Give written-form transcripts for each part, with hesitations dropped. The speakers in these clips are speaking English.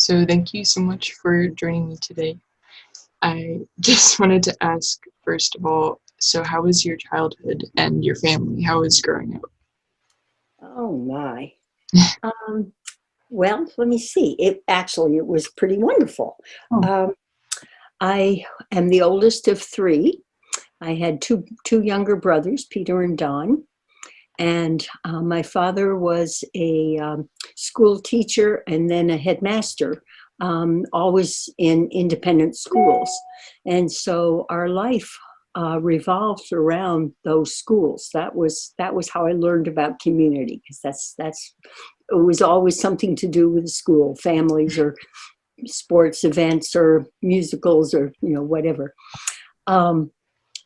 So thank you so much for joining me today. I just wanted to ask, first of all, so how was your childhood and your family? How was growing up? Oh my. Um, well, let me see. It was pretty wonderful. Oh, Um, I am the oldest of three. I had two younger brothers, Peter and Don, and my father was a school teacher and then a headmaster, always in independent schools, and so our life revolved around those schools. That was how I learned about community, because that's it was always something to do with the school, families or sports events or musicals or whatever. Um,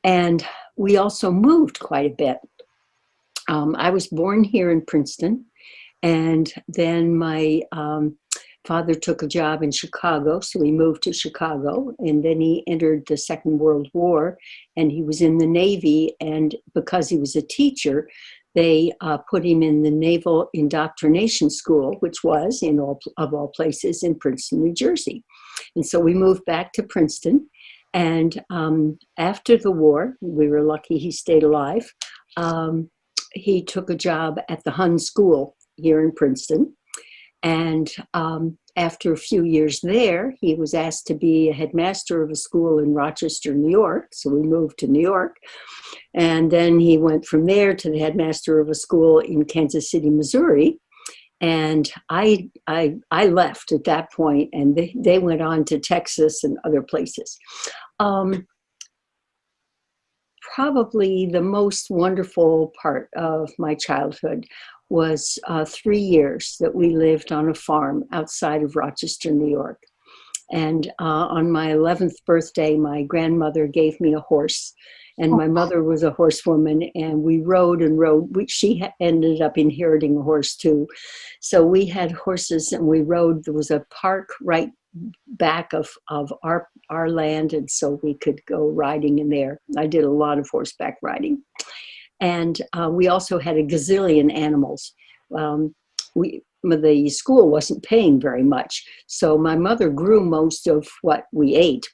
and we also moved quite a bit. I was born here in Princeton, and then my father took a job in Chicago, so we moved to Chicago. And then he entered the Second World War, and he was in the Navy. And because he was a teacher, they put him in the Naval Indoctrination School, which was, of all places, in Princeton, New Jersey. And so we moved back to Princeton. And after the war, we were lucky he stayed alive. He took a job at the Hun School here in Princeton. And after a few years there, he was asked to be a headmaster of a school in Rochester, New York. So we moved to New York. And then he went from there to the headmaster of a school in Kansas City, Missouri. And I left at that point, and they went on to Texas and other places. Um, Probably the most wonderful part of my childhood was 3 years that we lived on a farm outside of Rochester, New York. And on my 11th birthday, my grandmother gave me a horse. And oh, my mother was a horsewoman, and we rode and rode. She ended up inheriting a horse too. So we had horses and we rode. There was a park right back of our land, and so we could go riding in there. I did a lot of horseback riding. And we also had a gazillion animals. The school wasn't paying very much, so my mother grew most of what we ate.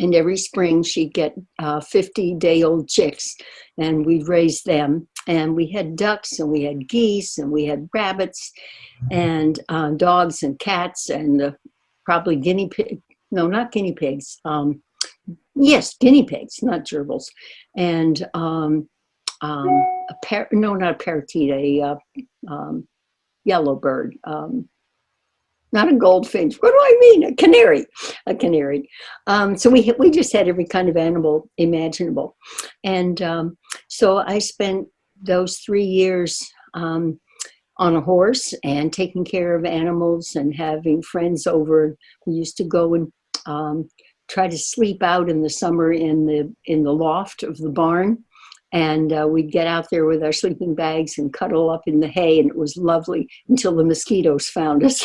And every spring she'd get 50-day-old chicks, and we'd raise them. And we had ducks, and we had geese, and we had rabbits, and dogs and cats, and probably guinea pig. No, not guinea pigs. Yes, guinea pigs, not gerbils. And no, not a parakeet, a yellow bird. Not a goldfinch. What do I mean? A canary. A canary. So we just had every kind of animal imaginable. And so I spent those 3 years on a horse and taking care of animals and having friends over. We used to go and try to sleep out in the summer in the loft of the barn. And we'd get out there with our sleeping bags and cuddle up in the hay, and it was lovely until the mosquitoes found us.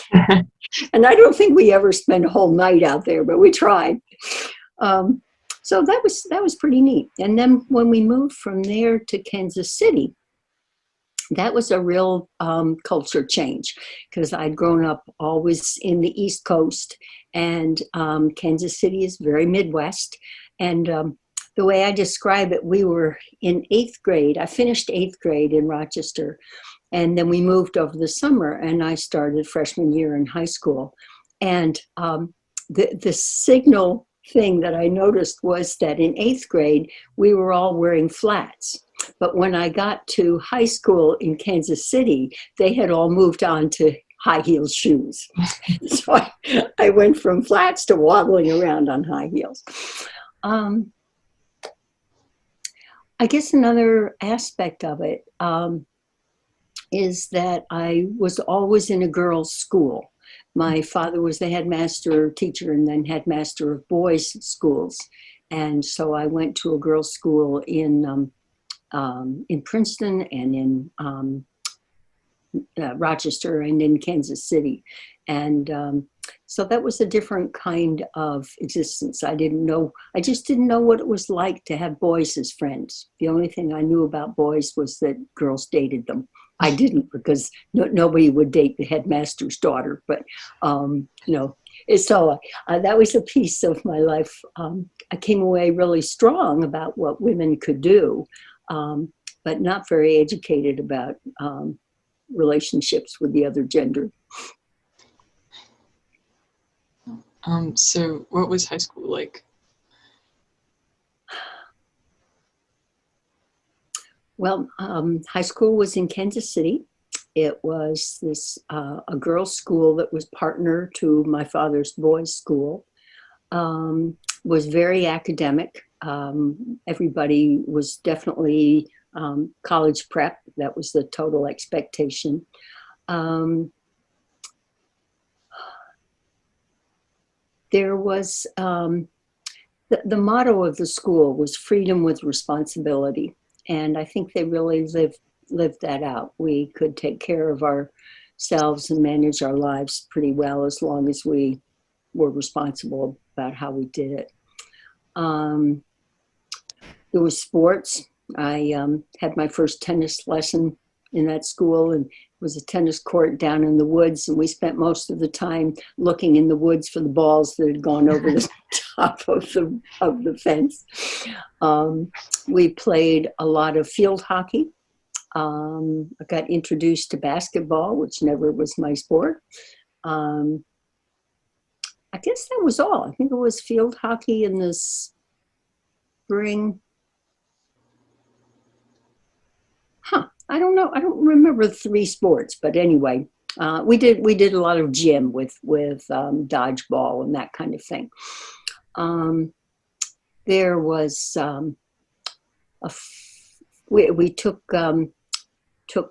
And I don't think we ever spent a whole night out there, but we tried. Um, so that was pretty neat. And then when we moved from there to Kansas City, that was a real culture change, because I'd grown up always in the East Coast, and Kansas City is very Midwest. And the way I describe it, we were in 8th grade. I finished 8th grade in Rochester, and then we moved over the summer, and I started freshman year in high school. And the signal thing that I noticed was that in 8th grade, we were all wearing flats. But when I got to high school in Kansas City, they had all moved on to high heel shoes. So I went from flats to wobbling around on high heels. Um, I guess another aspect of it is that I was always in a girls' school. My father was the headmaster teacher and then headmaster of boys' schools. And so I went to a girls' school in Princeton and in Rochester and in Kansas City. And so that was a different kind of existence. I just didn't know what it was like to have boys as friends. The only thing I knew about boys was that girls dated them. I didn't, because nobody would date the headmaster's daughter. But no, so that was a piece of my life. I came away really strong about what women could do, but not very educated about relationships with the other gender. So what was high school like? Well, high school was in Kansas City. It was a girls' school that was partner to my father's boys' school. Was very academic. Everybody was definitely college prep. That was the total expectation. There was the motto of the school was freedom with responsibility. And I think they really lived that out. We could take care of ourselves and manage our lives pretty well as long as we were responsible about how we did it. There was sports. I had my first tennis lesson in that school, and it was a tennis court down in the woods, and we spent most of the time looking in the woods for the balls that had gone over the top of the fence. We played a lot of field hockey. I got introduced to basketball, which never was my sport. I guess that was all. I think it was field hockey in the spring. I don't know. I don't remember the 3 sports, but anyway, we did a lot of gym with dodgeball and that kind of thing. There was we took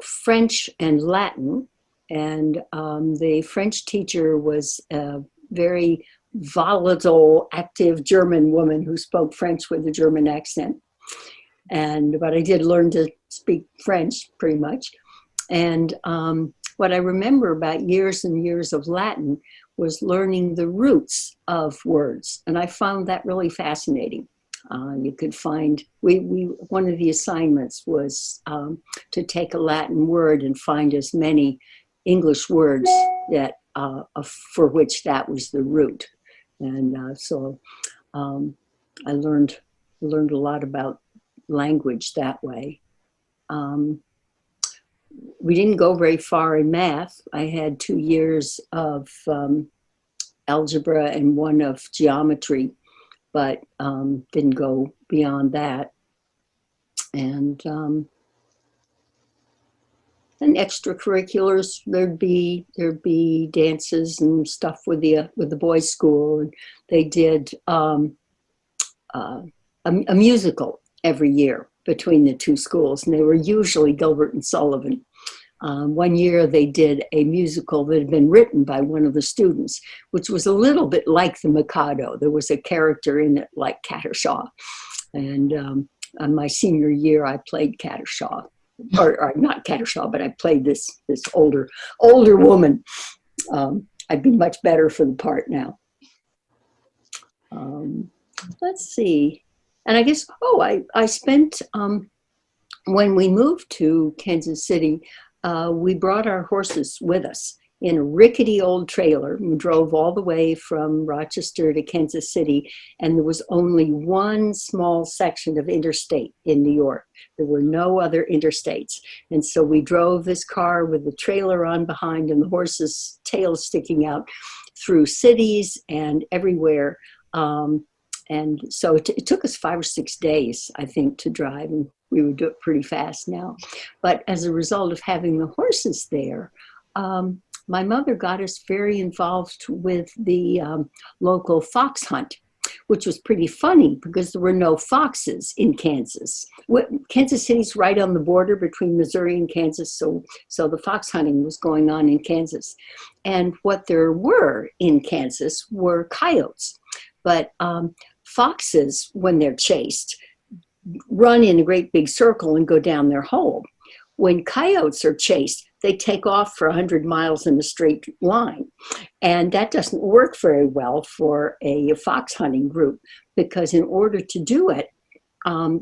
French and Latin, and the French teacher was a very volatile, active German woman who spoke French with a German accent. But I did learn to speak French pretty much. And what I remember about years and years of Latin was learning the roots of words. And I found that really fascinating. You could find, one of the assignments was to take a Latin word and find as many English words that for which that was the root. And so I learned a lot about language that way. We didn't go very far in math. I had 2 years of algebra and 1 of geometry, but didn't go beyond that. And extracurriculars, there'd be dances and stuff with the boys' school, and they did a musical every year between the 2 schools, and they were usually Gilbert and Sullivan. One year they did a musical that had been written by one of the students, which was a little bit like the Mikado. There was a character in it like Cattershaw. And my senior year, I played Cattershaw. Or not Cattershaw, but I played this older woman. I'd be much better for the part now. Let's see. And I guess, I spent, when we moved to Kansas City, we brought our horses with us in a rickety old trailer and drove all the way from Rochester to Kansas City. And there was only one small section of interstate in New York. There were no other interstates. And so we drove this car with the trailer on behind and the horses' tails sticking out through cities and everywhere. And so it took us 5 or 6 days, I think, to drive, and we would do it pretty fast now. But as a result of having the horses there, my mother got us very involved with the local fox hunt, which was pretty funny because there were no foxes in Kansas. Kansas City's right on the border between Missouri and Kansas, so the fox hunting was going on in Kansas. And what there were in Kansas were coyotes. But foxes, when they're chased, run in a great big circle and go down their hole. When coyotes are chased, they take off for 100 miles in a straight line. And that doesn't work very well for a fox hunting group, because in order to do it,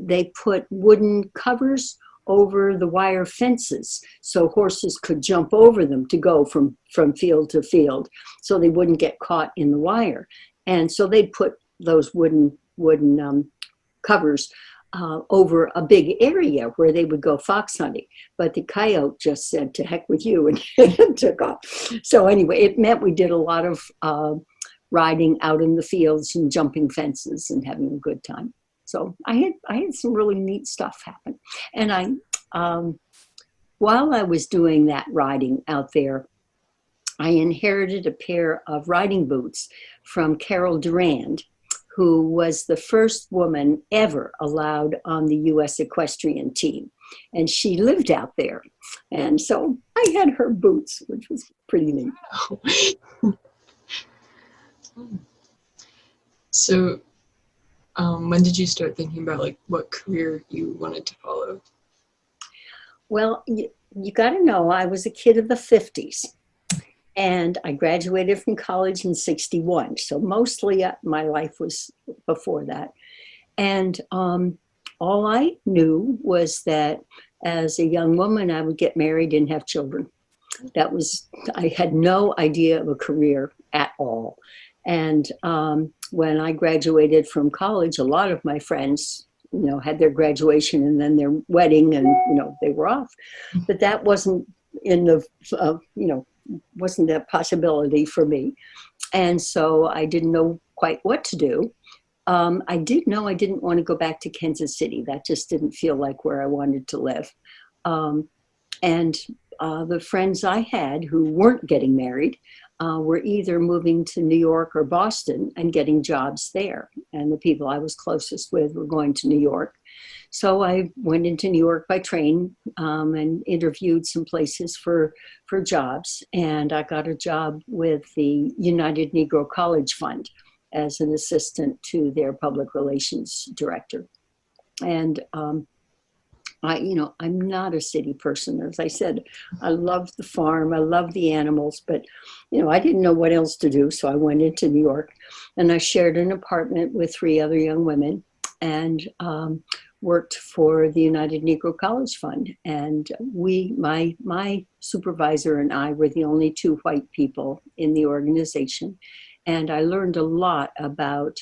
they put wooden covers over the wire fences so horses could jump over them to go from field to field so they wouldn't get caught in the wire. And so they'd put those wooden covers over a big area where they would go fox hunting. But the coyote just said, to heck with you, and took off. So anyway, it meant we did a lot of riding out in the fields and jumping fences and having a good time. So I had some really neat stuff happen. And while I was doing that riding out there, I inherited a pair of riding boots from Carol Durand, who was the first woman ever allowed on the U.S. equestrian team. And she lived out there. And so I had her boots, which was pretty neat. So when did you start thinking about like what career you wanted to follow? Well, you got to know, I was a kid of the 50s. And I graduated from college in 61. So mostly my life was before that. And all I knew was that as a young woman, I would get married and have children. I had no idea of a career at all. And when I graduated from college, a lot of my friends, had their graduation and then their wedding and, they were off. But that wasn't in the, wasn't a possibility for me. And so I didn't know quite what to do. I did know I didn't want to go back to Kansas City. That just didn't feel like where I wanted to live. And the friends I had who weren't getting married were either moving to New York or Boston and getting jobs there. And the people I was closest with were going to New York. So I went into New York by train and interviewed some places for jobs. And I got a job with the United Negro College Fund as an assistant to their public relations director. And I'm not a city person. As I said, I love the farm, I love the animals, but, I didn't know what else to do. So I went into New York and I shared an apartment with 3 other young women and worked for the United Negro College Fund. And my supervisor and I were the only 2 white people in the organization. And I learned a lot about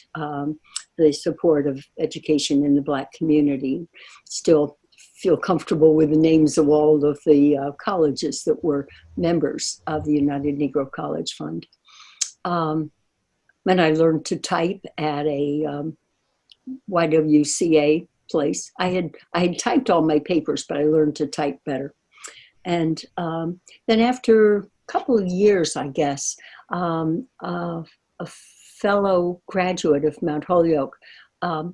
the support of education in the Black community. Still feel comfortable with the names of all of the colleges that were members of the United Negro College Fund. And I learned to type at a YWCA place. I had typed all my papers, but I learned to type better. And then after a couple of years, I guess, a fellow graduate of Mount Holyoke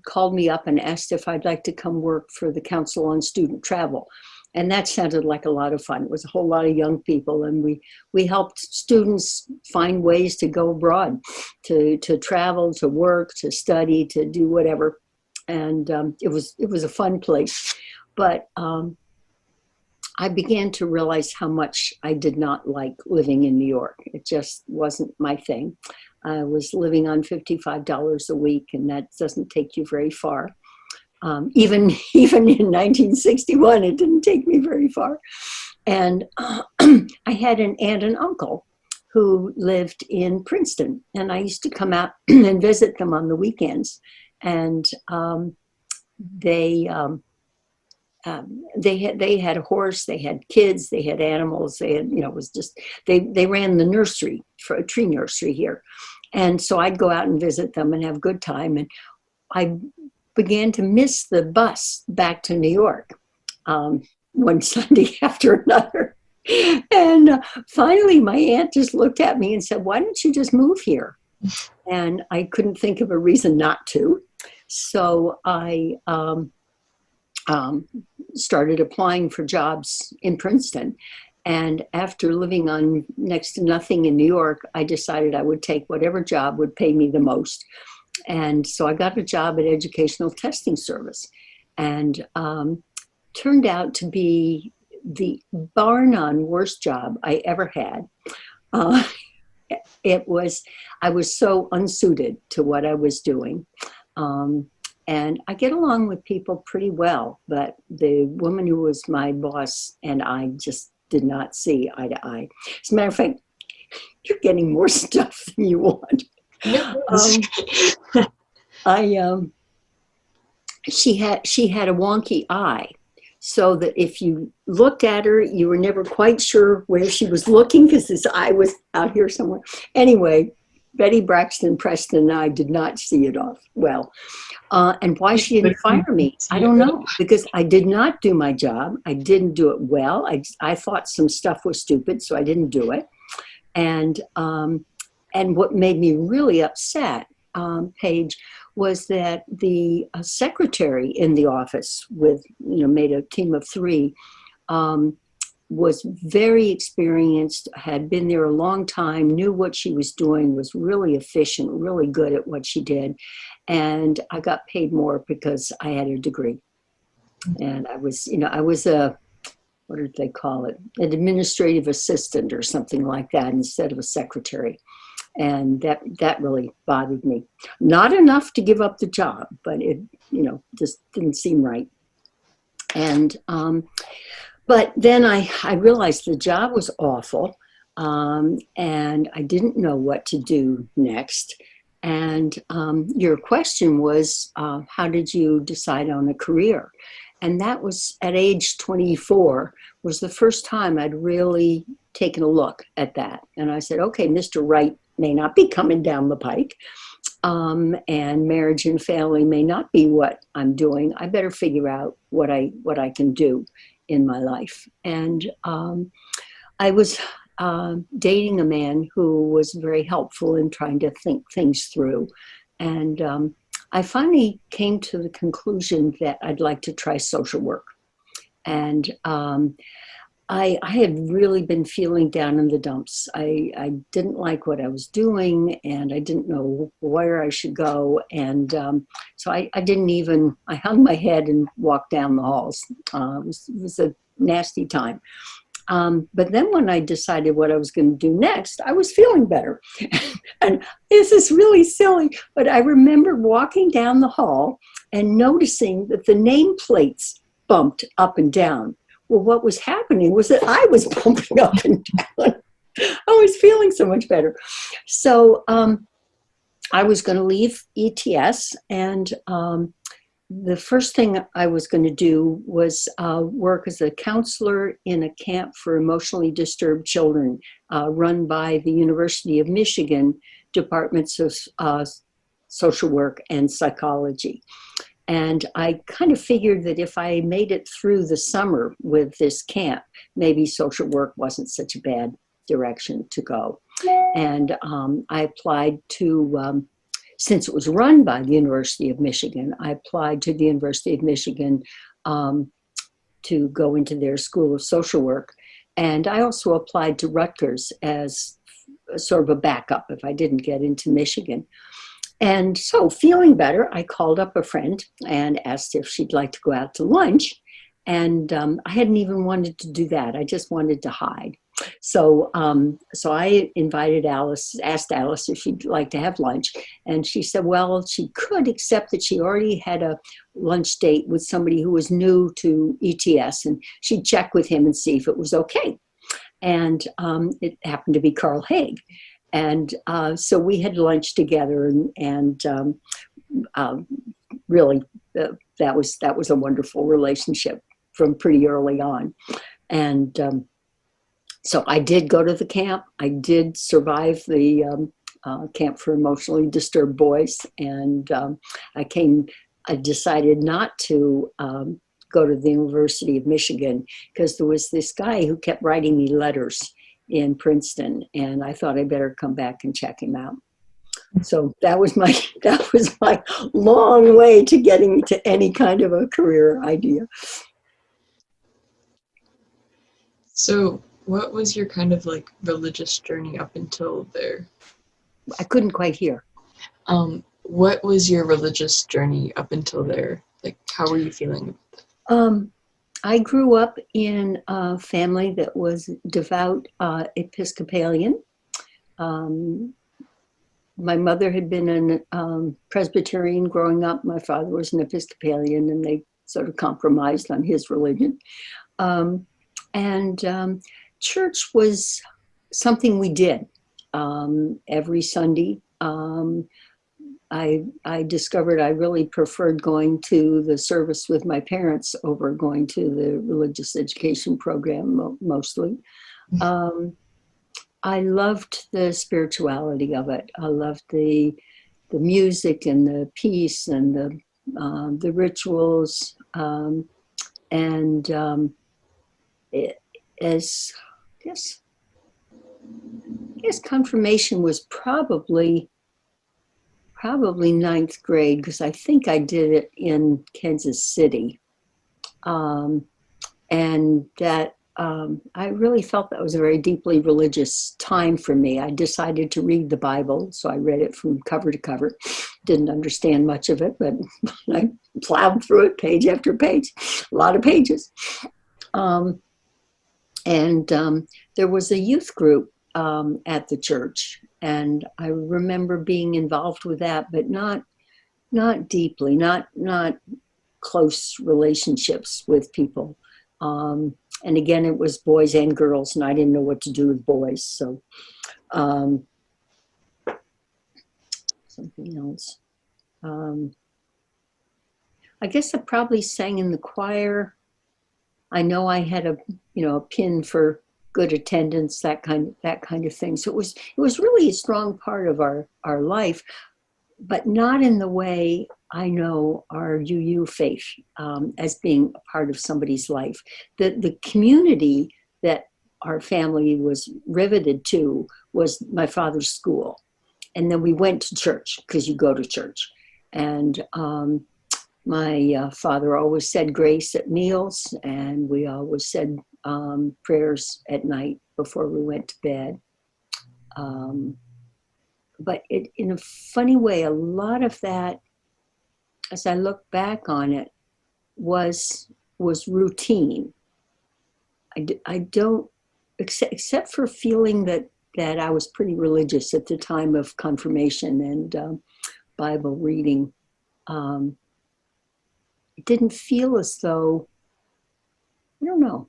called me up and asked if I'd like to come work for the Council on Student Travel. And that sounded like a lot of fun. It was a whole lot of young people, and we helped students find ways to go abroad, to travel, to work, to study, to do whatever. And it was a fun place. But I began to realize how much I did not like living in New York. It just wasn't my thing. I was living on $55 a week, and that doesn't take you very far. Even in 1961, it didn't take me very far. And I had an aunt and uncle who lived in Princeton, and I used to come out and visit them on the weekends. And they had a horse, they had kids, they had animals, they had, it was just, they ran the nursery, for a tree nursery here. And so I'd go out and visit them and have a good time. And I began to miss the bus back to New York one Sunday after another. And finally, my aunt just looked at me and said, "Why don't you just move here?" And I couldn't think of a reason not to. So I started applying for jobs in Princeton. And after living on next to nothing in New York, I decided I would take whatever job would pay me the most. And so I got a job at Educational Testing Service, and turned out to be the bar none worst job I ever had. I was so unsuited to what I was doing. And I get along with people pretty well, but the woman who was my boss and I just did not see eye to eye. As a matter of fact, you're getting more stuff than you want. No, I she had a wonky eye, so that if you looked at her, you were never quite sure where she was looking because his eye was out here somewhere. Anyway, Betty Braxton Preston and I did not see it off well. And why she didn't fire me, I don't know, because I did not do my job. I didn't do it well. I thought some stuff was stupid, so I didn't do it. And what made me really upset, Paige, was that the secretary in the office made a team of 3, was very experienced, had been there a long time, knew what she was doing, was really efficient, really good at what she did. And I got paid more because I had a degree. And I was what did they call it? An administrative assistant or something like that instead of a secretary. And that really bothered me. Not enough to give up the job, but it, just didn't seem right. And, but then I realized the job was awful, and I didn't know what to do next. And your question was, how did you decide on a career? And that was at age 24, was the first time I'd really taken a look at that. And I said, okay, Mr. Right may not be coming down the pike, and marriage and family may not be what I'm doing. I better figure out what I can do in my life. And I was dating a man who was very helpful in trying to think things through. And I finally came to the conclusion that I'd like to try social work. And I had really been feeling down in the dumps. I didn't like what I was doing, and I didn't know where I should go. And so I hung my head and walked down the halls. It was a nasty time. But then when I decided what I was going to do next, I was feeling better. And this is really silly, but I remember walking down the hall and noticing that the nameplates bumped up and down. Well, what was happening was that I was bumping up and down. I was feeling so much better. So I was going to leave ETS, and the first thing I was going to do was work as a counselor in a camp for emotionally disturbed children run by the University of Michigan Departments of Social Work and Psychology. And I kind of figured that if I made it through the summer with this camp, maybe social work wasn't such a bad direction to go. And I applied to, since it was run by the University of Michigan, I applied to the University of Michigan to go into their School of Social Work. And I also applied to Rutgers as sort of a backup if I didn't get into Michigan. And so, feeling better, I called up a friend and asked if she'd like to go out to lunch. And I hadn't even wanted to do that. I just wanted to hide. So I invited Alice, asked Alice if she'd like to have lunch. And she said, well, she could, except that she already had a lunch date with somebody who was new to ETS. And she'd check with him and see if it was okay. And it happened to be Carl Haag. And so we had lunch together, and really that was a wonderful relationship from pretty early on. And so I did go to the camp. I did survive the camp for emotionally disturbed boys, and I decided not to go to the University of Michigan because there was this guy who kept writing me letters in Princeton, and I thought I better come back and check him out. So that was my long way to getting to any kind of a career idea. So what was your kind of like religious journey up until there? I couldn't quite hear. What was your religious journey up until there? Like, how were you feeling? I grew up in a family that was devout Episcopalian. my mother had been an Presbyterian growing up. My father was an Episcopalian, and they sort of compromised on his religion. And church was something we did every Sunday. I discovered I really preferred going to the service with my parents over going to the religious education program mostly. I loved the spirituality of it. I loved the music and the peace and the rituals. As I guess confirmation was probably ninth grade, because I think I did it in Kansas City. And that I really felt that was a very deeply religious time for me. I decided to read the Bible, so I read it from cover to cover. Didn't understand much of it, but I plowed through it page after page, a lot of pages. There was a youth group at the church, and I remember being involved with that, but not deeply, not close relationships with people. And again, it was boys and girls, and I didn't know what to do with boys. So something else. I guess I probably sang in the choir. I know I had a pin for good attendance, that kind of thing. So it was really a strong part of our life, but not in the way I know our UU faith as being a part of somebody's life. The community that our family was riveted to was my father's school. And then we went to church, because you go to church. And my father always said grace at meals, and we always said prayers at night before we went to bed. But in a funny way, a lot of that, as I look back on it, was routine. I don't, except for feeling that I was pretty religious at the time of confirmation and Bible reading. It didn't feel as though, I don't know.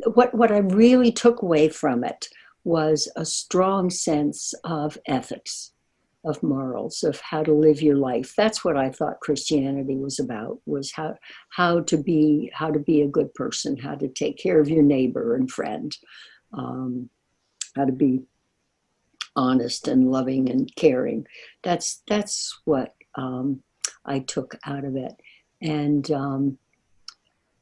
What I really took away from it was a strong sense of ethics, of morals, of how to live your life. That's what I thought Christianity was about, was how to be a good person, how to take care of your neighbor and friend, how to be honest and loving and caring. That's what I took out of it. And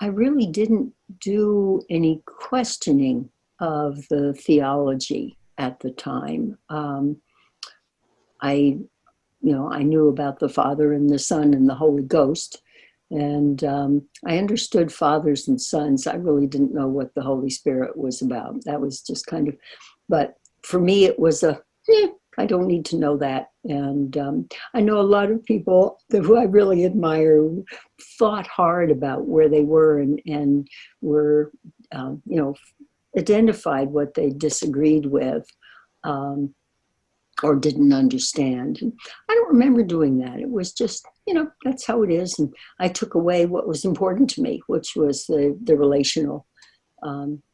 I really didn't do any questioning of the theology at the time. I knew about the Father and the Son and the Holy Ghost, and I understood fathers and sons. I really didn't know what the Holy Spirit was about. That was just kind of, but for me, it was I don't need to know that. And I know a lot of people who I really admire who thought hard about where they were and were, identified what they disagreed with or didn't understand. And I don't remember doing that. It was just, that's how it is. And I took away what was important to me, which was the relational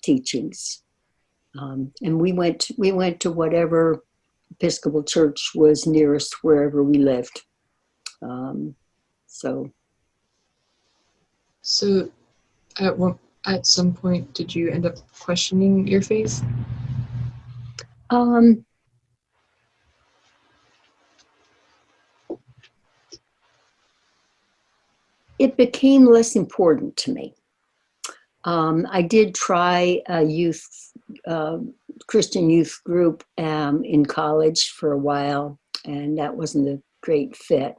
teachings. And we went to whatever Episcopal church was nearest wherever we lived. So at some point, did you end up questioning your faith? It became less important to me. I did try a Christian youth group in college for a while, and that wasn't a great fit.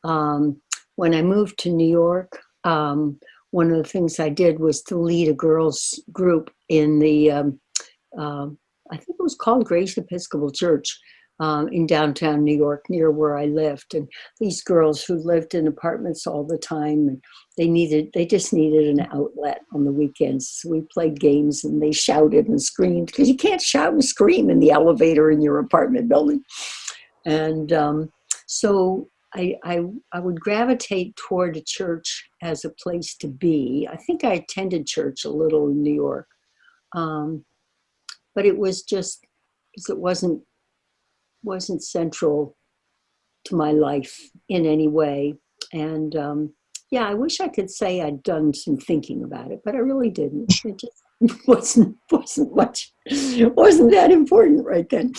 When I moved to New York, one of the things I did was to lead a girls group in the, I think it was called Grace Episcopal Church in downtown New York, near where I lived. And these girls who lived in apartments all the time, and they just needed an outlet on the weekends. So we played games and they shouted and screamed, because you can't shout and scream in the elevator in your apartment building. And so I would gravitate toward a church as a place to be. I think I attended church a little in New York, um, but it was just because it wasn't central to my life in any way. And yeah, I wish I could say I'd done some thinking about it, but I really didn't. It just wasn't that important right then.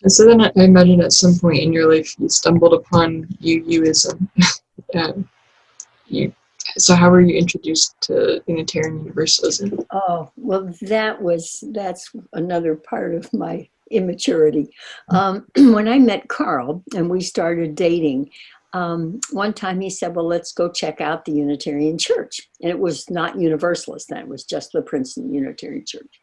And so then I imagine at some point in your life you stumbled upon UUism. Um, you, so how were you introduced to Unitarian Universalism? Oh, well, that's another part of my immaturity. When I met Carl and we started dating, one time he said, well, let's go check out the Unitarian Church. And it was not Universalist then, it was just the Princeton Unitarian Church.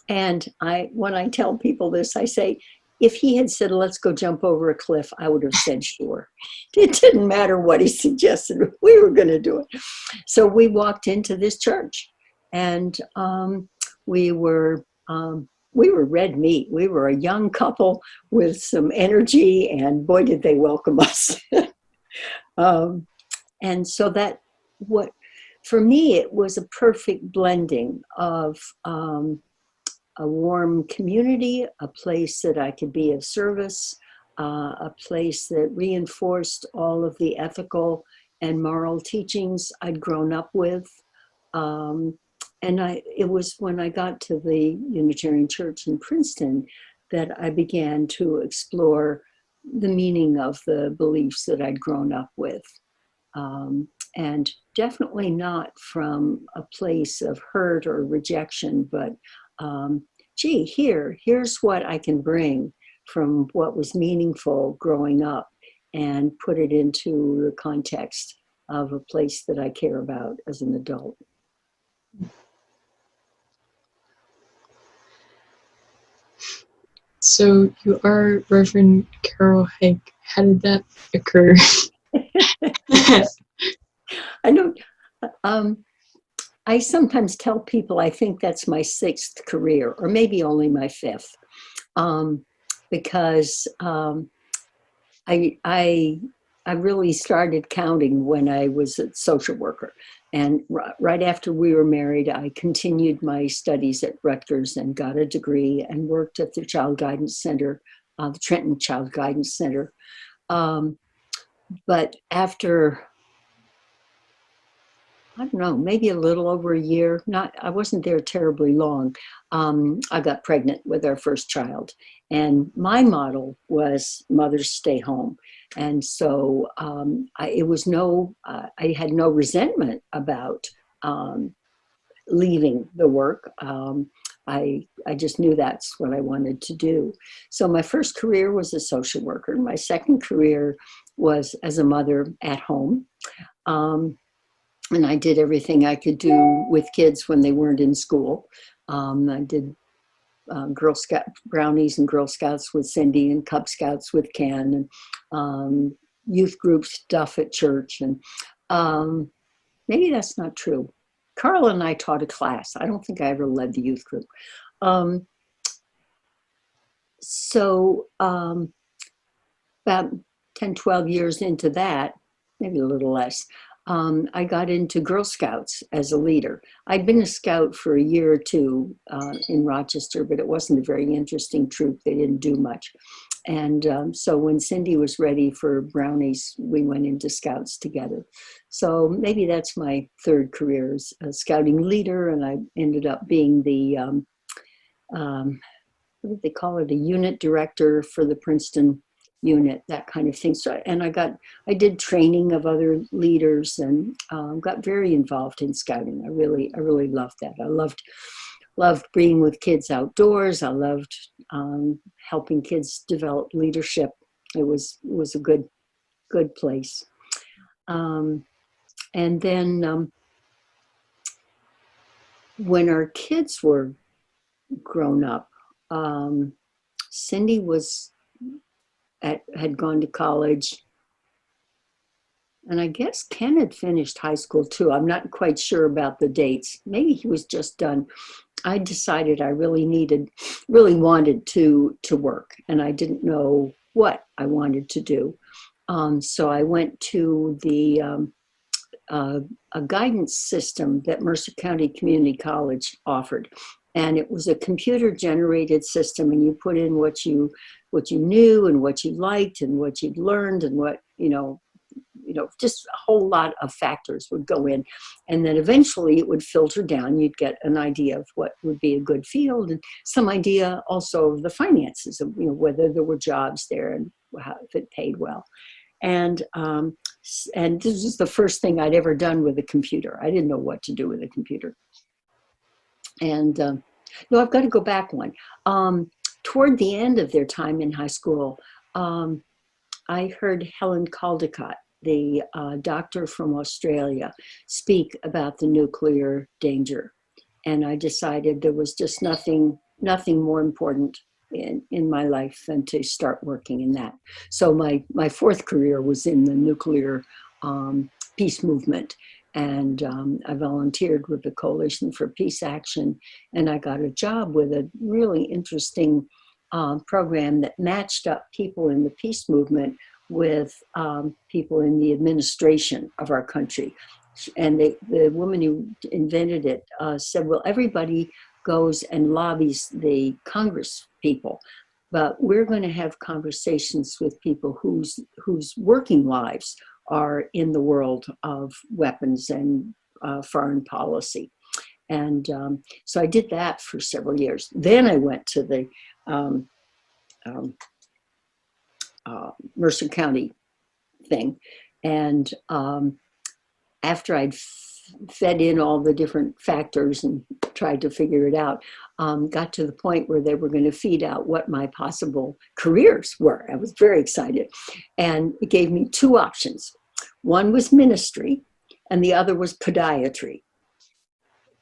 And when I tell people this, I say, if he had said, let's go jump over a cliff, I would have said, sure. It didn't matter what he suggested, we were going to do it. So we walked into this church, and we were red meat. We were a young couple with some energy, and boy, did they welcome us. um, and so what for me, it was a perfect blending of a warm community, a place that I could be of service, a place that reinforced all of the ethical and moral teachings I'd grown up with. Um, and it was when I got to the Unitarian Church in Princeton that I began to explore the meaning of the beliefs that I'd grown up with. And definitely not from a place of hurt or rejection, but gee, here's what I can bring from what was meaningful growing up and put it into the context of a place that I care about as an adult. So you are Reverend Carol Haag. How did that occur? I don't, um, I sometimes tell people I think that's my sixth career, or maybe only my fifth, um, because I I really started counting when I was a social worker. And right after we were married, I continued my studies at Rutgers and got a degree and worked at the Child Guidance Center, the Trenton Child Guidance Center. Um, but after, I don't know, maybe a little over a year, I wasn't there terribly long. I got pregnant with our first child. And my model was mothers stay home. And so I had no resentment about um, leaving the work. I just knew that's what I wanted to do. So my first career was a social worker. My second career was as a mother at home. Um, and I did everything I could do with kids when they weren't in school. I did Girl Scout brownies and Girl Scouts with Cindy and Cub Scouts with Ken, and youth group stuff at church. And maybe that's not true. Carla and I taught a class. I don't think I ever led the youth group. Um, so about 10, 12 years into that, maybe a little less, I got into Girl Scouts as a leader. I'd been a scout for a year or two in Rochester, but it wasn't a very interesting troop. They didn't do much. And so when Cindy was ready for brownies, we went into Scouts together. So maybe that's my third career as a scouting leader. And I ended up being the, what did they call it? A unit director for the Princeton unit, that kind of thing. So, and I did training of other leaders and got very involved in scouting. I really loved that. I loved being with kids outdoors. I loved helping kids develop leadership. It was a good place. And then when our kids were grown up, Cindy had gone to college, and I guess Ken had finished high school too. I'm not quite sure about the dates. Maybe he was just done. I decided I really wanted to work, and I didn't know what I wanted to do. So I went to the uh, a guidance system that Mercer County Community College offered, and it was a computer-generated system, and you put in what you knew and what you liked and what you'd learned and what just a whole lot of factors would go in. And then eventually it would filter down. You'd get an idea of what would be a good field and some idea also of the finances of, whether there were jobs there and if it paid well. And this was the first thing I'd ever done with a computer. I didn't know what to do with a computer. And no, I've got to go back one. Toward the end of their time in high school, I heard Helen Caldicott, the doctor from Australia, speak about the nuclear danger. And I decided there was just nothing more important in my life than to start working in that. So my fourth career was in the nuclear peace movement. And I volunteered with the Coalition for Peace Action, and I got a job with a really interesting program that matched up people in the peace movement with people in the administration of our country. And the woman who invented it said, well, everybody goes and lobbies the Congress people, but we're going to have conversations with people whose working lives are in the world of weapons and foreign policy. And so I did that for several years. Then I went to the Mercer County thing. And after I'd fed in all the different factors and tried to figure it out, got to the point where they were going to feed out what my possible careers were. I was very excited. And it gave me two options. One was ministry, and the other was podiatry.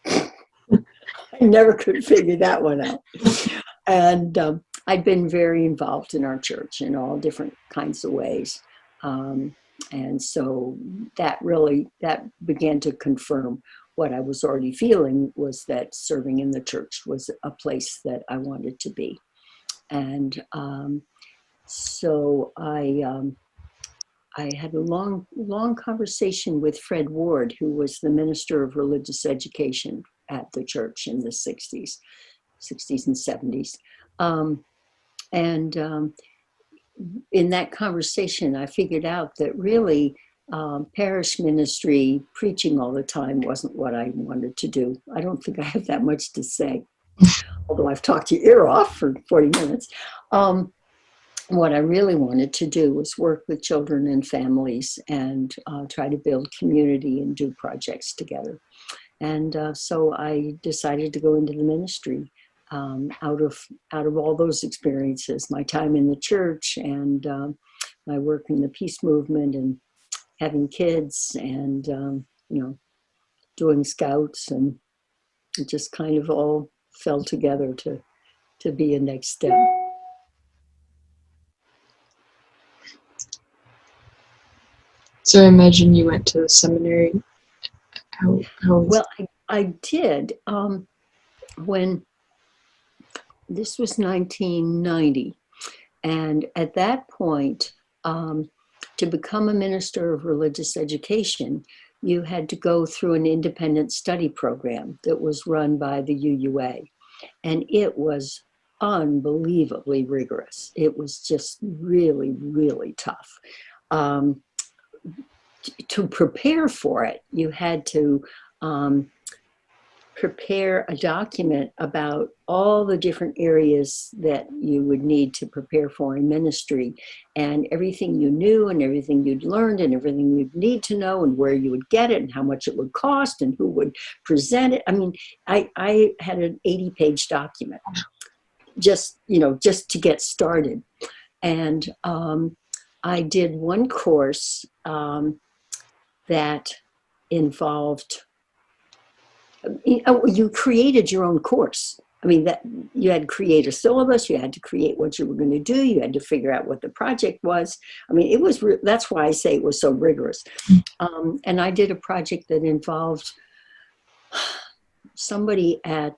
I never could figure that one out. And I'd been very involved in our church in all different kinds of ways. And so that began to confirm what I was already feeling, was that serving in the church was a place that I wanted to be. And so I had a long conversation with Fred Ward, who was the minister of religious education at the church in the 60s and 70s. In that conversation, I figured out that really parish ministry, preaching all the time, wasn't what I wanted to do. I don't think I have that much to say, although I've talked your ear off for 40 minutes. What I really wanted to do was work with children and families and try to build community and do projects together. And so I decided to go into the ministry out of all those experiences, my time in the church and my work in the peace movement and having kids and, doing scouts, and it just kind of all fell together to be a next step. So I imagine you went to the seminary. How Well, I did. When this was 1990, and at that point, to become a minister of religious education, you had to go through an independent study program that was run by the UUA, and it was unbelievably rigorous. It was just really, really tough. To prepare for it, you had to prepare a document about all the different areas that you would need to prepare for in ministry, and everything you knew and everything you'd learned and everything you'd need to know and where you would get it and how much it would cost and who would present it. I mean, I had an 80-page document just to get started. And I did one course that involved, you created your own course. I mean, that you had to create a syllabus, you had to create what you were going to do, you had to figure out what the project was. I mean, it was, that's why I say it was so rigorous. And I did a project that involved somebody at,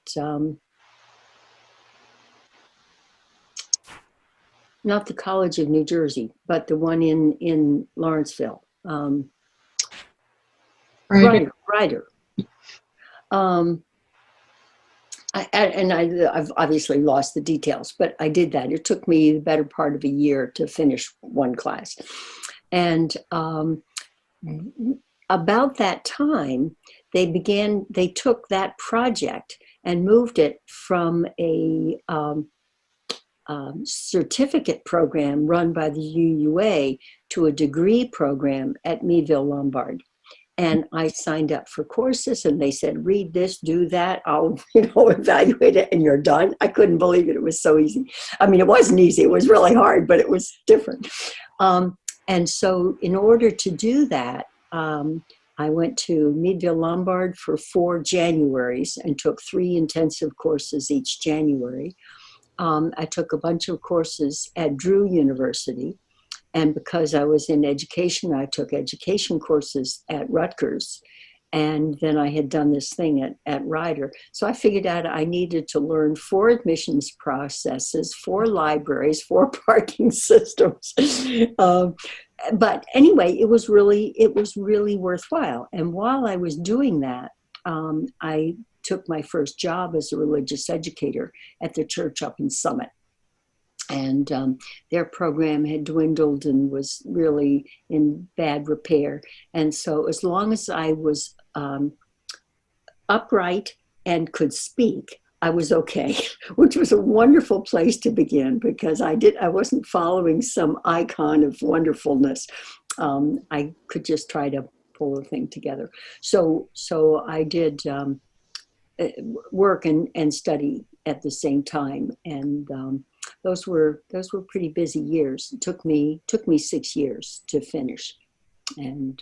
not the College of New Jersey, but the one in Lawrenceville. Right. Ryder. I've obviously lost the details, but I did that. It took me the better part of a year to finish one class. And about that time, they took that project and moved it from a certificate program run by the UUA to a degree program at Meadville Lombard. And I signed up for courses and they said, read this, do that, I'll evaluate it and you're done. I couldn't believe it. It was so easy. I mean, it wasn't easy. It was really hard, but it was different. And so in order to do that, I went to Meadville Lombard for 4 Januaries and took 3 intensive courses each January. I took a bunch of courses at Drew University. And because I was in education, I took education courses at Rutgers. And then I had done this thing at Rider. So I figured out I needed to learn 4 admissions processes, 4 libraries, 4 parking systems. But anyway, it was really worthwhile. And while I was doing that, I took my first job as a religious educator at the church up in Summit. And their program had dwindled and was really in bad repair. And so as long as I was upright and could speak, I was okay, which was a wonderful place to begin because I wasn't following some icon of wonderfulness. I could just try to pull the thing together. So I did work and study at the same time. And those were pretty busy years. It took me 6 years to finish, and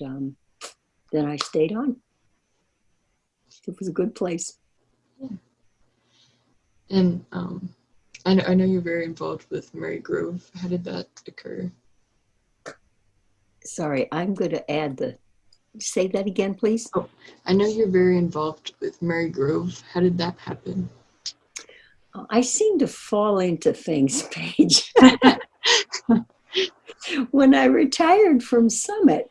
then I stayed on. It was a good place. Yeah. And I know you're very involved with Mary Grove. How did that occur? Sorry, I'm going to add say that again, please. Oh, I know you're very involved with Mary Grove. How did that happen? I seem to fall into things, Paige. When I retired from Summit,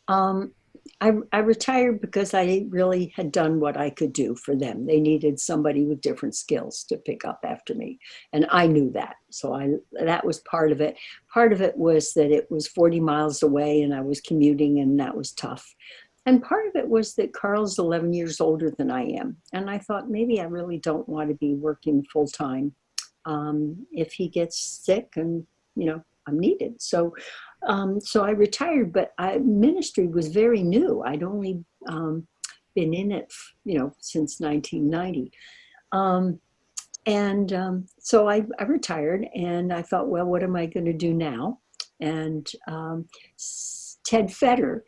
I retired because I really had done what I could do for them. They needed somebody with different skills to pick up after me. And I knew that. So that was part of it. Part of it was that it was 40 miles away and I was commuting and that was tough. And part of it was that Carl's 11 years older than I am. And I thought maybe I really don't want to be working full time if he gets sick and, I'm needed. So I retired, but ministry was very new. I'd only been in it, since 1990. So I retired and I thought, well, what am I going to do now? And Ted Fetter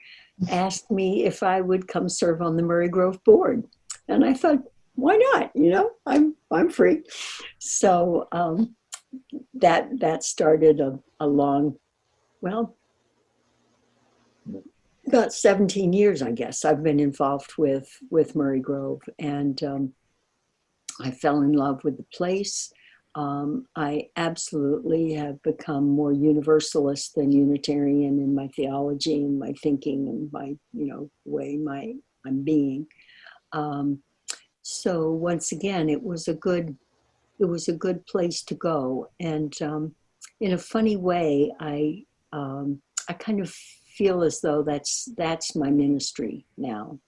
asked me if I would come serve on the Murray Grove board. And I thought, why not? I'm free. So that started a long, about 17 years, I guess, I've been involved with Murray Grove. And I fell in love with the place. I absolutely have become more universalist than Unitarian in my theology and my thinking and my, way I'm being. So once again, it was a good place to go. And in a funny way, I kind of feel as though that's my ministry now.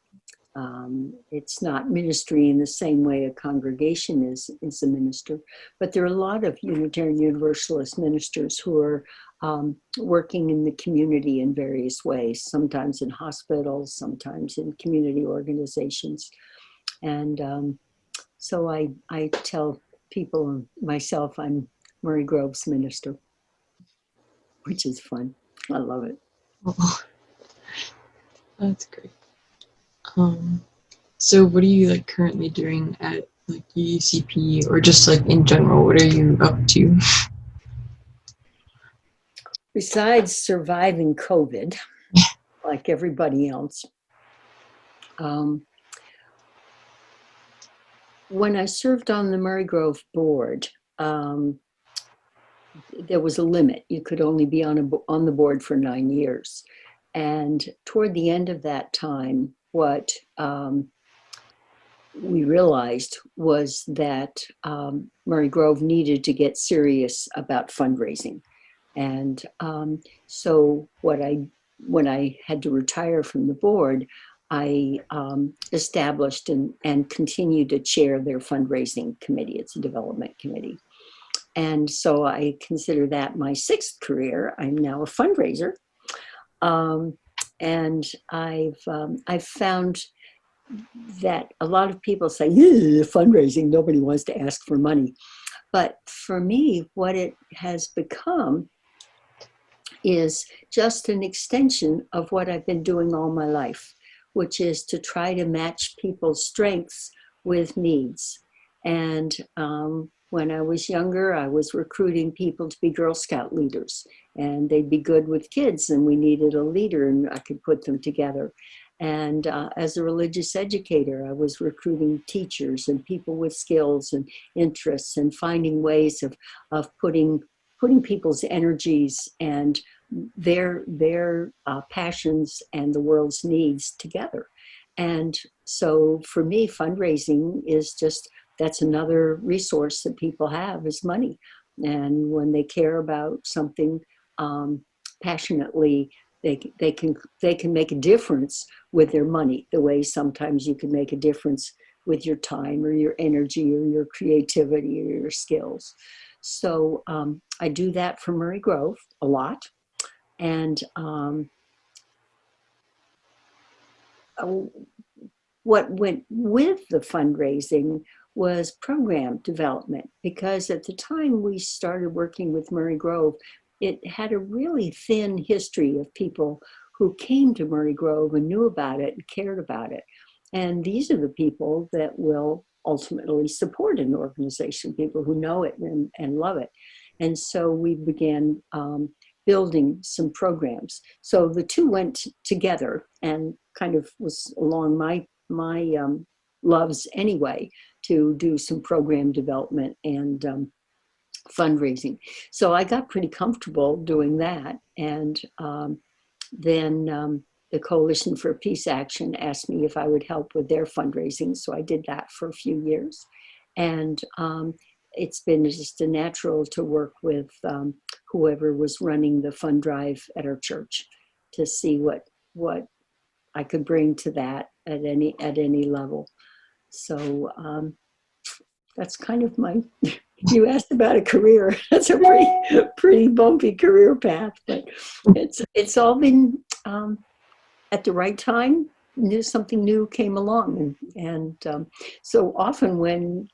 It's not ministry in the same way a congregation is a minister, but there are a lot of Unitarian Universalist ministers who are working in the community in various ways, sometimes in hospitals, sometimes in community organizations. And so I tell people and myself I'm Murray Grove's minister, which is fun. I love it. Oh, that's great. So what are you currently doing at UCP or just in general? What are you up to? Besides surviving COVID, like everybody else, When I served on the Murray Grove board, there was a limit. You could only be on the board for 9 years. And toward the end of that time, what we realized was that Murray Grove needed to get serious about fundraising. And so when I had to retire from the board, I established and continued to chair their fundraising committee. It's a development committee. And so I consider that my sixth career. I'm now a fundraiser. Um, and I've found that a lot of people say, fundraising, nobody wants to ask for money. But for me, what it has become is just an extension of what I've been doing all my life, which is to try to match people's strengths with needs. And when I was younger, I was recruiting people to be Girl Scout leaders, and they'd be good with kids, and we needed a leader, and I could put them together. And as a religious educator, I was recruiting teachers and people with skills and interests, and finding ways of putting people's energies and their passions and the world's needs together. And so for me, fundraising is just, that's another resource that people have, is money. And when they care about something passionately, they can make a difference with their money, the way sometimes you can make a difference with your time or your energy or your creativity or your skills. So I do that for Murray Grove a lot. And what went with the fundraising was program development, because at the time we started working with Murray Grove, it had a really thin history of people who came to Murray Grove and knew about it and cared about it. And these are the people that will ultimately support an organization, people who know it and love it. And so we began building some programs. So the two went together and kind of was along my loves anyway, to do some program development and fundraising. So I got pretty comfortable doing that. And then the Coalition for Peace Action asked me if I would help with their fundraising. So I did that for a few years. And it's been just a natural to work with whoever was running the fund drive at our church, to see what I could bring to that at any level. So that's kind of my. You asked about a career. That's a pretty bumpy career path, but it's all been at the right time. Something new came along, and so often when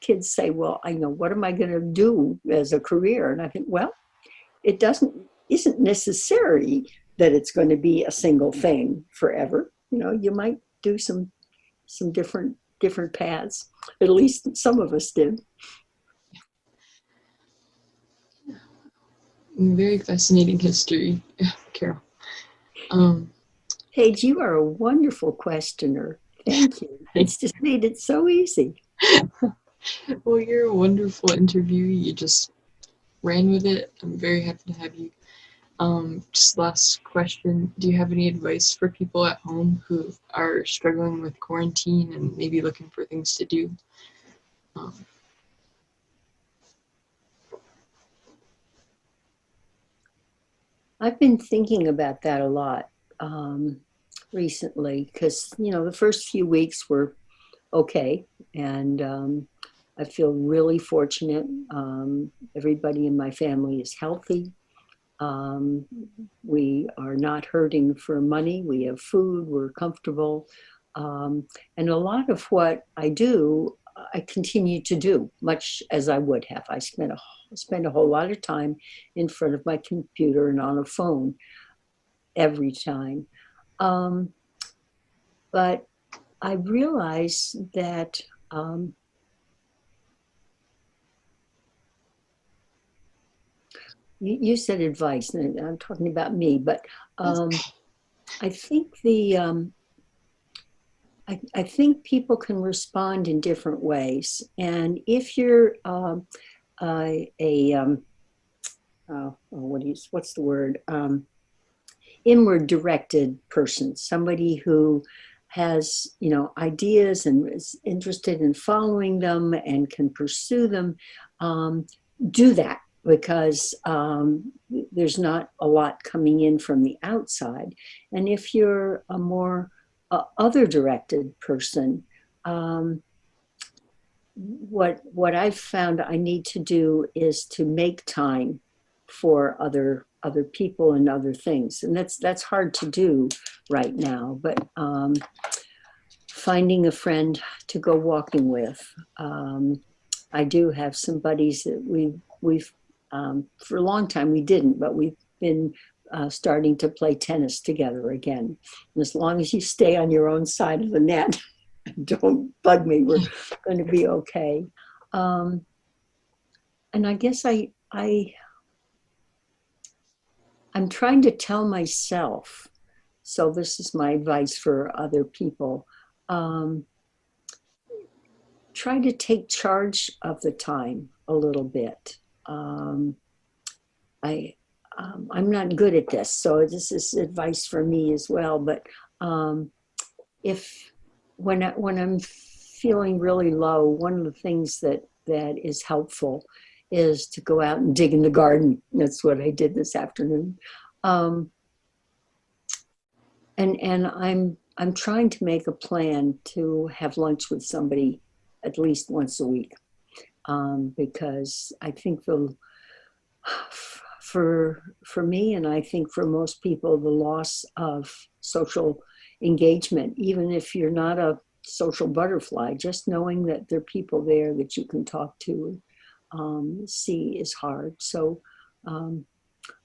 kids say, "Well, I know, what am I going to do as a career?" and I think, well, it isn't necessary that it's going to be a single thing forever. You might do some different paths. At least some of us did. Very fascinating history, Carol. Um, Paige, you are a wonderful questioner. Thank you. It's just made it so easy. well, you're a wonderful interviewee. You just ran with it. I'm very happy to have you. Just last question. Do you have any advice for people at home who are struggling with quarantine and maybe looking for things to do? Um, I've been thinking about that a lot recently, because, the first few weeks were okay. And I feel really fortunate. Everybody in my family is healthy. Um, we are not hurting for money. We have food. We're comfortable. And a lot of what I do, I continue to do, much as I would have. I spend a whole lot of time in front of my computer and on a phone every time. Um, but I realize that you said advice, and I'm talking about me, but I think I think people can respond in different ways. And if you're a what's the word? Inward directed person, somebody who has, ideas and is interested in following them and can pursue them, do that because there's not a lot coming in from the outside. And if you're a more other directed person, um, what I've found I need to do is to make time for other people and other things, and that's hard to do right now. But finding a friend to go walking with. I do have some buddies that we've for a long time we didn't, but we've been starting to play tennis together again. And as long as you stay on your own side of the net, don't bug me. We're going to be okay. Um, and I guess I'm trying to tell myself. So this is my advice for other people. Um, Try to take charge of the time a little bit. I I'm not good at this, so this is advice for me as well. But if when I'm feeling really low, one of the things that is helpful is to go out and dig in the garden. That's what I did this afternoon. Um, and I'm trying to make a plan to have lunch with somebody at least once a week, because I think for me, and I think for most people, the loss of social engagement, even if you're not a social butterfly, just knowing that there are people there that you can talk to, see is hard. So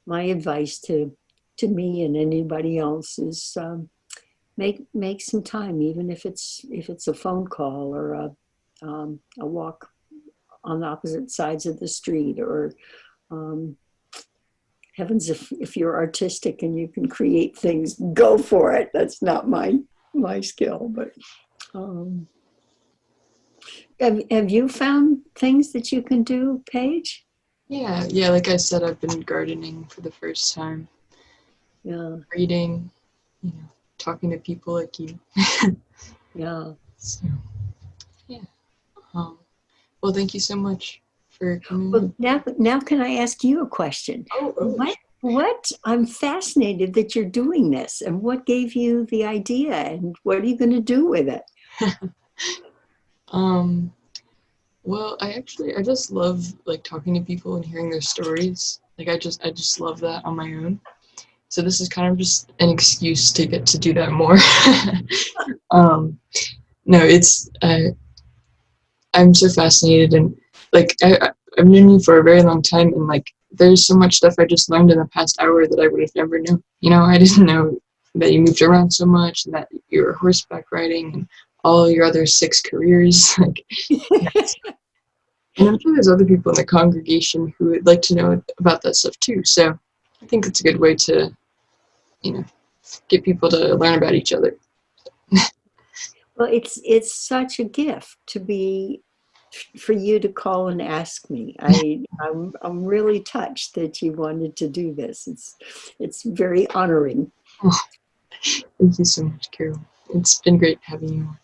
my advice to me and anybody else is make some time, even if it's a phone call or a walk on the opposite sides of the street, or um, heavens, if you're artistic and you can create things, go for it. That's not my skill, but um, have you found things that you can do, Paige? Yeah, like I said, I've been gardening for the first time, Yeah, reading, talking to people like you. yeah. So, yeah. Um, well, thank you so much for coming Well, on. now can I ask you a question? Oh, What I'm fascinated that you're doing this, and what gave you the idea, and what are you going to do with it? um, well, I just love like talking to people and hearing their stories. Like I just love that on my own. So this is kind of just an excuse to get to do that more. um, no, I'm so fascinated, and like I've known you for a very long time, and like there's so much stuff I just learned in the past hour that I would have never known. I didn't know that you moved around so much, and that you were horseback riding, and all your other 6 careers. Like, and I'm sure there's other people in the congregation who would like to know about that stuff too. So I think it's a good way to, you know, get people to learn about each other. Well, it's such a gift to be for you to call and ask me. I'm really touched that you wanted to do this. It's very honoring. Oh, thank you so much, Carol. It's been great having you on.